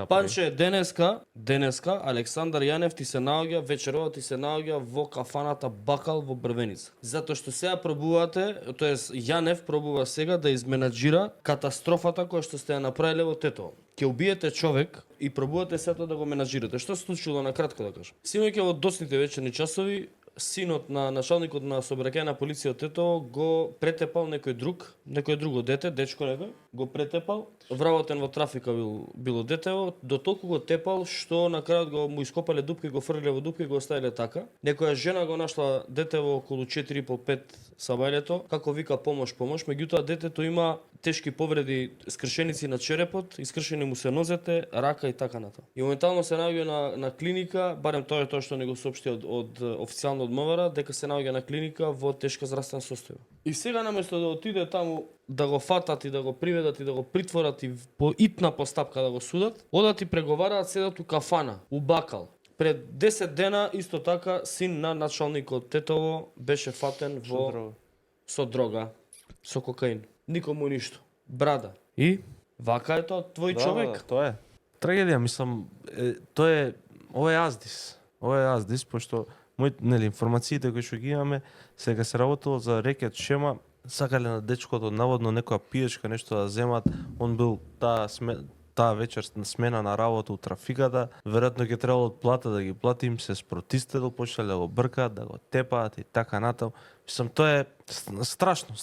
Панче, денеска Александар Јанев ти се наоѓа, вечерова ти се наоѓа во кафаната Бакал во Брвеница. Затоа што сега пробувате, тоест Јанев пробува сега да изменаџира катастрофата која што сте ја направиле во Тетово. Ќе убиете човек и пробувате сето да го менаџирате. Што се случило на кратко да кажам? Синоќа во доцните вечерни часови синот на началникот на сообраќајна полиција од Тетово го претепал некој друго дете, дечко некој, го претепал, вработен во трафика било детево, до толку го тепал што на крајот го му ископале дупка и го фрлиле во дупка и го оставиле така. Некоја жена го нашла детево околу 4,5-5 сабајлето, како вика помош, меѓутоа детето има тешки повреди, скршеници на черепот, искршени му се нозете, рака и така натаму. И моментално се наоѓа на клиника, барем тоа е тоа што не го соопшти од официјално од МВР, дека се наоѓа на клиника во тешка здравствена состојба. И сега наместо да отиде таму да го фатат и да го приведат и да го притворат и по итна постапка да го судат, одат и преговараат, седат у кафана, у Бакал. Пред 10 дена исто така син на началникот Тетово беше фатен со дрога, со кокаин. Никому ништо. Брада. И вака е тоа твој човек. Да, тоа е трагедија, мислам, ова е аздис, пошто информациите кои што ги имаме, сега се работело за рекет шема, сакале на дечкото наводно некоја пиечка нешто да земат, он бил таа вечер смена на работа у трафиката, веројатно ќе требало од плата да ги платим, се спротистел, почнале да го бркаат, да го тепаат и така натаму. Мислам, тоа е страшно.